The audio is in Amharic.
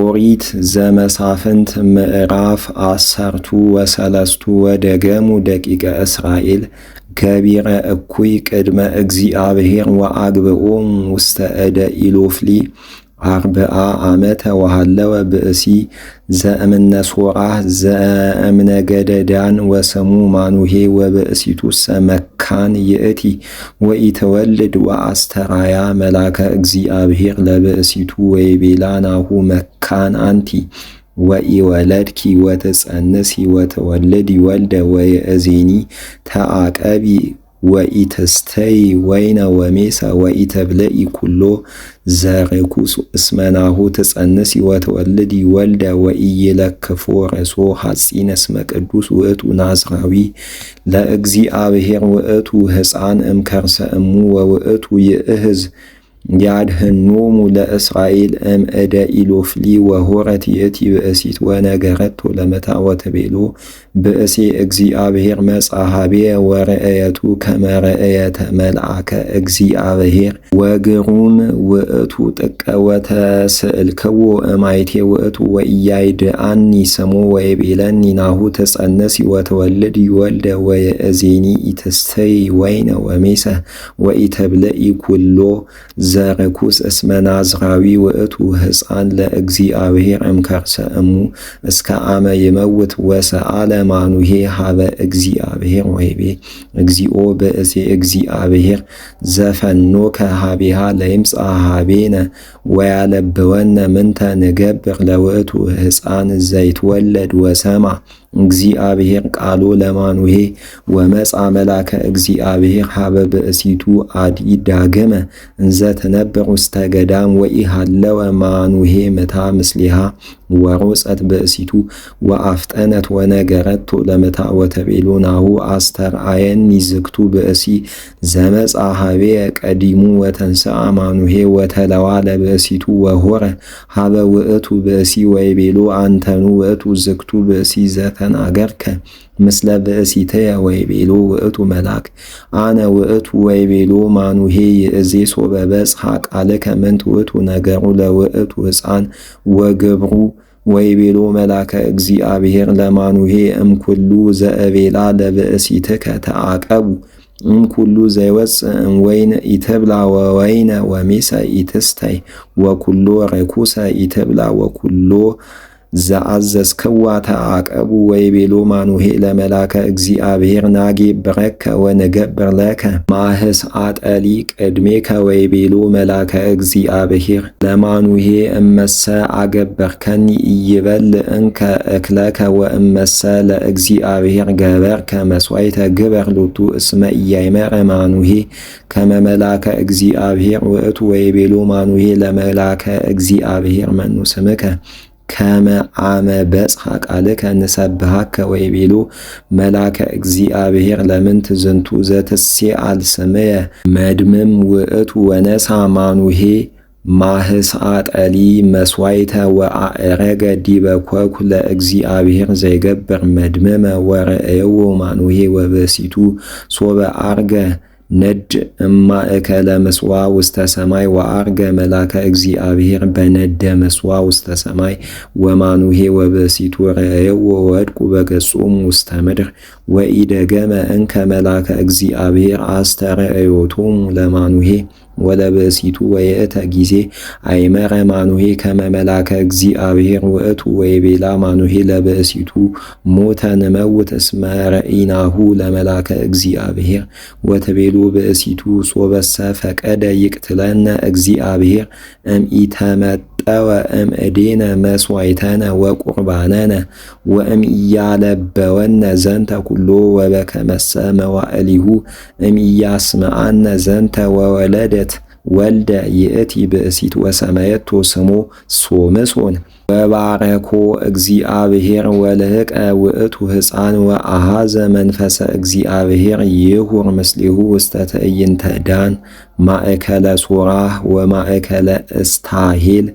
ኦሪት ዘመሳፍንት ምዕራፍ 13 ወደገሙ ደቂቀ እስራኤል ገቢረ እኩይ ቅድመ እግዚአብሔር ወአግብኦሙ ውስተ እደ ኢሎፍሊ 40 ዓመተ ወሃለወ ብእሲ ዘእምነ ሶራህ ዘእምነገደ ዳን ወሰሙ ማኑሄ ወብእሲቱሰ መካን ይእቲ ወኢትወልድ ወአስተራያ መላከ እግዚአብሔር ለብእሲቱ ወይቤላ ናሁ መካን አንቲ ወኢወለድኪ ወትጸንሲ ወትወልዲ ወልደ ወይእዜኒ ተአቀቢ ወኢትስተይ ወይነ ወሜሰ ወኢትብልዒ ኩሎ ዘርኩስ እስመ ናሁ ትጸንሲ ወትወልዲ ወልደ ወኢይለክፎ ርእሶ ሐጺነ እስመ ቅዱስ ውእቱ ናዝራዊ ለእግዚአብሔር ውእቱ ሕፃን እምከርሰ እሙ ወውእቱ ይእህዝ ያድህኖሙ ለእስራኤል እምእደ ኢሎፍሊ ወሆረት ይእቲ ብእሲት ወነገረቶ ለመታወት ቤሎ ብእሴ እግዚአብሔር መጻሃቤ ወረአየቱ ከመረአየተ መልአከ እግዚአብሔር ወግሩም ውእቱ ጥቀ ወተስእልክዎ እማይቴ ውእቱ ወኢያይድአኒ ስሞ ወይቤለኒ ናሁ ትጸንሲ ወትወልድ ወልደ ወይእዜኒ ኢትስተይ ወይነ ወሜሰ ወኢትብልዒ ኩሎ ዘርኩስ እስመ ናዝራዊ ውእቱ ሕፃን ለእግዚአብሔር እምከርሰ እሙ እስከ አመ ይመውት ወሰአለ ማኑሄ ሀበ እግዚአብሔር ወይቤ እግዚኦ ብእሴ እግዚአብሔር ዘፈኖከ ሀቤሃ ለይምጽአ ሀቤነ ወያለብወነ ምንተ ንገብር ለውእቱ ሕፃን ዘይትወለድ ወሰማ እግዚአብሔር ቃሎ ለማኑሄ ወመጻ መላከ እግዚአብሔር ሀበ ብእሲቱ አድኢ ዳግመ እንዘ ትነብር ውስተ ገዳም ወኢሃለወ ማኑሄ ምታ ምስሊሃ ወሮጸት ብእሲቱ ወአፍጠነት ወነገረቶ ለመታ ወተቤሎ ናሁ አስተርአየኒ ዝግቱ ብእሲ ዘመጻ ሀቤ ቀዲሙ ወተንስአ ማኑሄ ወተለዋ ለብእሲቱ ወሆረ ሀበ ውእቱ ብእሲ ወይቤሎ አንተኑ ውእቱ ዝግቱ ብእሲ ዘተናገርከ ምስለ ብእሲትየ ወይቤሎ ውእቱ መልአክ አነ ውእቱ ወይቤሎ ማኑሄ ይእዜ ሶበ በጽሐ ቃልከ ምንት ውእቱ ነገሩ ለውእቱ ሕፃን ወግብሩ ወይቤሎ መላከ እግዚአብሔር ለማኑሄ እምኩሉ ዘእቤላ ለብእሲትከ ተአቀቡ እምኩሉ ዘይወፅእ እምወይን ኢትብላ ወወይነ ወሜሰ ኢትስተይ ወኩሎ ርኩሰ ኢትብላ ወኩሎ ዘአዘዝክዋ ተአቀቡ ወይቤሎ ማኑሄ ለመላከ እግዚአብሔር ናጌብረከ ወንገብር ለከ ማህስአጠሊ ቅድሜከ ወይቤሎ መላከ እግዚአብሔር ለማኑሄ እመሰ አገበርከኒ ኢይበልዕ እንከ እክለከ ወእመሰ ለእግዚአብሔር ገበርከ መስዋዕተ ግበር ሎቱ እስመ ኢያእመረ ማኑሄ ከመ መላከ እግዚአብሔር ውእቱ ወይቤሎ ማኑሄ ለመላከ እግዚአብሔር መኑ ስምከ ከመ አመ በጽሐ ቃልከ ንሰብሐከ ወይቤሎ መላከ እግዚአብሔር ለምንት ዝንቱ ዘትሴአል ስምየ መድምም ውእቱ ወነሳ ማኑሄ ማህስአጠሊ መስዋዕተ ወአዕረገ ዲበ ኮኩ ለእግዚአብሔር ዘይገብር መድመመ ወረአየዎ ማኑሄ ወብእሲቱ ሶበ አርገ ነድ እማእከለ ምስዋ ውስተ ሰማይ ወአርገ መላከ እግዚአብሔር በነደ ምስዋ ውስተ ሰማይ ወማኑሄ ወብእሲቱ ረአየዎ ወወድቁ በገጾሙ ውስተ ምድር ወኢደገመ እንከ መላከ እግዚአብሔር አስተርእዮቶሙ ለማኑሄ ወለብእሲቱ ወየእተ ጊዜ አይመረ ማኑሄ ከመ መላከ እግዚአብሔር ውእቱ ወይቤላ ማኑሄ ለብእሲቱ ሞተ ንመውት እስመ ረኢናሁ ለመላከ እግዚአብሔር ወተቤሎ ብእሲቱ ሶበሰ ፈቀደ ይቅትለነ እግዚአብሔር እምኢተመጠወ እምእዴነ መስዋዕተነ ወቁርባነነ ወእምኢያለበወነ ዘንተ ኩሎ ወበከመሰ መዋዕሊሁ እምኢያስምዓነ ዘንተ ወወለደ ወልደ ይእቲ ብእሲት ወሰመየቶ ስሞ ሶምሶን ወባረኮ እግዚአብሔር ወልህቀ ውእቱ ሕፃን ወአሃዘ መንፈሰ እግዚአብሔር ይሁር ምስሊሁ ውስተ ትዕይንተ ዳን ማእከለ ሶራህ ወማእከለ እስታሄል